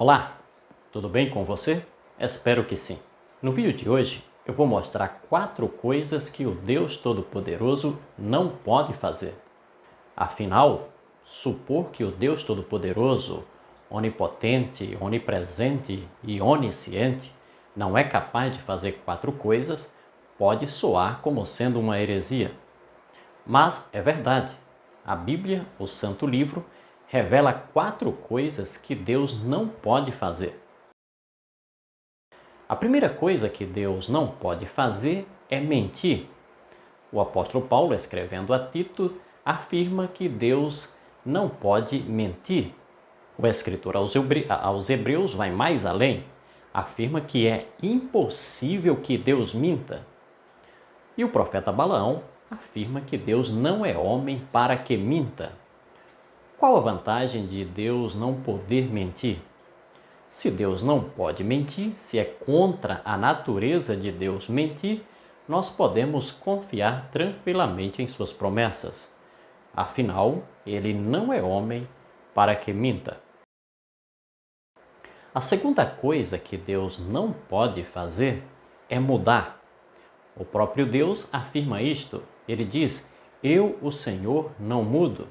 Olá, tudo bem com você? Espero que sim. No vídeo de hoje eu vou mostrar 4 coisas que o Deus Todo-Poderoso não pode fazer. Afinal, supor que o Deus Todo-Poderoso, onipotente, onipresente e onisciente, não é capaz de fazer 4 coisas pode soar como sendo uma heresia. Mas é verdade. A Bíblia, o Santo Livro, revela 4 coisas que Deus não pode fazer. A primeira coisa que Deus não pode fazer é mentir. O apóstolo Paulo, escrevendo a Tito, afirma que Deus não pode mentir. O escritor aos Hebreus vai mais além, afirma que é impossível que Deus minta. E o profeta Balaão afirma que Deus não é homem para que minta. Qual a vantagem de Deus não poder mentir? Se Deus não pode mentir, se é contra a natureza de Deus mentir, nós podemos confiar tranquilamente em suas promessas. Afinal, ele não é homem para que minta. A segunda coisa que Deus não pode fazer é mudar. O próprio Deus afirma isto. Ele diz: "Eu, o Senhor, não mudo."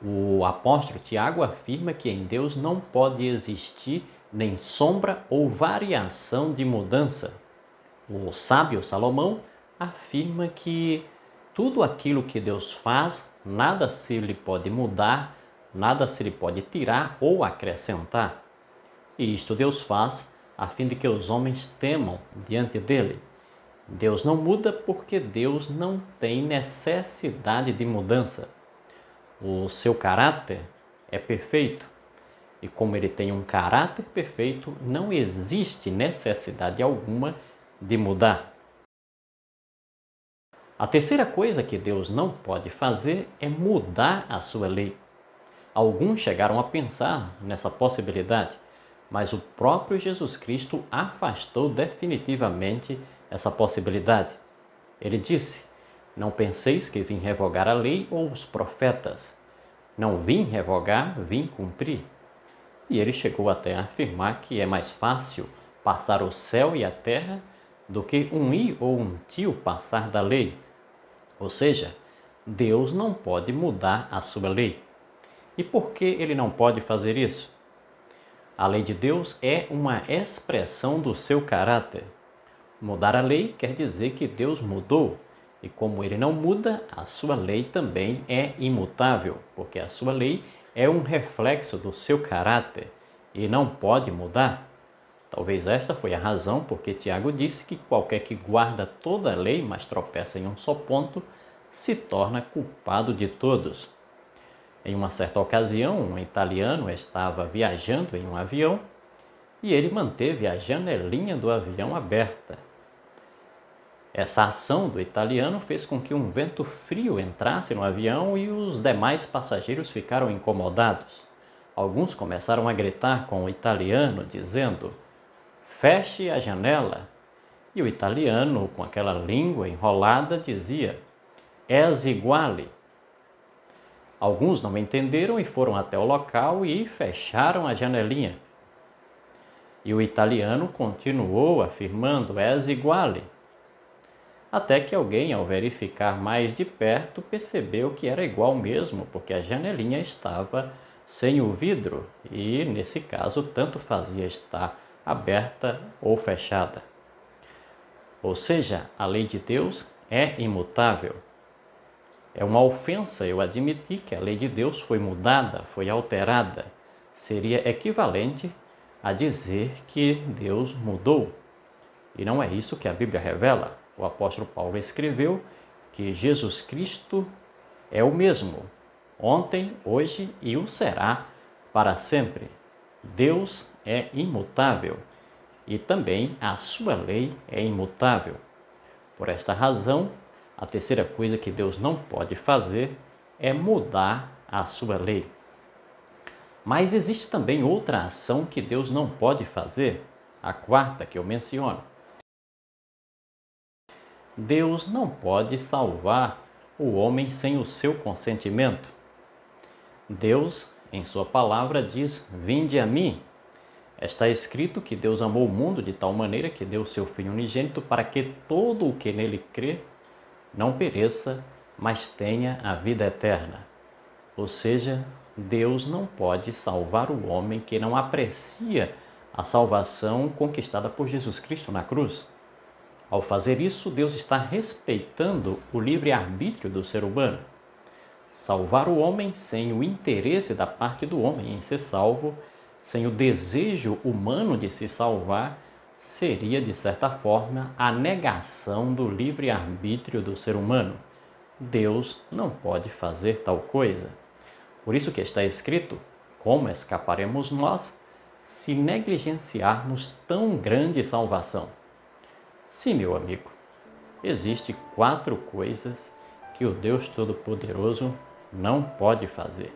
O apóstolo Tiago afirma que em Deus não pode existir nem sombra ou variação de mudança. O sábio Salomão afirma que tudo aquilo que Deus faz, nada se lhe pode mudar, nada se lhe pode tirar ou acrescentar. E isto Deus faz a fim de que os homens temam diante dele. Deus não muda porque Deus não tem necessidade de mudança. O seu caráter é perfeito. E como ele tem um caráter perfeito, não existe necessidade alguma de mudar. A terceira coisa que Deus não pode fazer é mudar a sua lei. Alguns chegaram a pensar nessa possibilidade, mas o próprio Jesus Cristo afastou definitivamente essa possibilidade. Ele disse: "Não penseis que vim revogar a lei ou os profetas. Não vim revogar, vim cumprir." E ele chegou até a afirmar que é mais fácil passar o céu e a terra do que um i ou um tio passar da lei. Ou seja, Deus não pode mudar a sua lei. E por que ele não pode fazer isso? A lei de Deus é uma expressão do seu caráter. Mudar a lei quer dizer que Deus mudou. E como ele não muda, a sua lei também é imutável, porque a sua lei é um reflexo do seu caráter e não pode mudar. Talvez esta foi a razão porque Tiago disse que qualquer que guarda toda a lei, mas tropeça em um só ponto, se torna culpado de todos. Em uma certa ocasião, um italiano estava viajando em um avião e ele manteve a janelinha do avião aberta. Essa ação do italiano fez com que um vento frio entrasse no avião e os demais passageiros ficaram incomodados. Alguns começaram a gritar com o italiano, dizendo: "Feche a janela." E o italiano, com aquela língua enrolada, dizia: "Es iguale." Alguns não entenderam e foram até o local e fecharam a janelinha. E o italiano continuou afirmando: "Es iguale." Até que alguém, ao verificar mais de perto, percebeu que era igual mesmo, porque a janelinha estava sem o vidro e, nesse caso, tanto fazia estar aberta ou fechada. Ou seja, a lei de Deus é imutável. É uma ofensa eu admitir que a lei de Deus foi mudada, foi alterada. Seria equivalente a dizer que Deus mudou. E não é isso que a Bíblia revela. O apóstolo Paulo escreveu que Jesus Cristo é o mesmo, ontem, hoje e o será para sempre. Deus é imutável e também a sua lei é imutável. Por esta razão, a terceira coisa que Deus não pode fazer é mudar a sua lei. Mas existe também outra ação que Deus não pode fazer, a quarta que eu menciono. Deus não pode salvar o homem sem o seu consentimento. Deus, em sua palavra, diz: "Vinde a mim." Está escrito que Deus amou o mundo de tal maneira que deu o seu Filho unigênito para que todo o que nele crê não pereça, mas tenha a vida eterna. Ou seja, Deus não pode salvar o homem que não aprecia a salvação conquistada por Jesus Cristo na cruz. Ao fazer isso, Deus está respeitando o livre-arbítrio do ser humano. Salvar o homem sem o interesse da parte do homem em ser salvo, sem o desejo humano de se salvar, seria, de certa forma, a negação do livre-arbítrio do ser humano. Deus não pode fazer tal coisa. Por isso que está escrito: como escaparemos nós se negligenciarmos tão grande salvação? Sim, meu amigo, existem 4 coisas que o Deus Todo-Poderoso não pode fazer.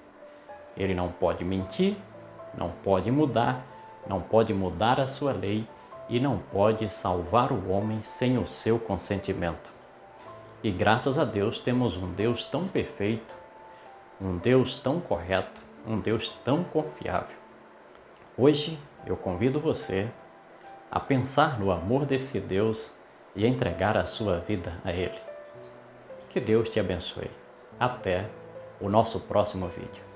Ele não pode mentir, não pode mudar a sua lei e não pode salvar o homem sem o seu consentimento. E graças a Deus temos um Deus tão perfeito, um Deus tão correto, um Deus tão confiável. Hoje eu convido você a pensar no amor desse Deus e entregar a sua vida a Ele. Que Deus te abençoe. Até o nosso próximo vídeo.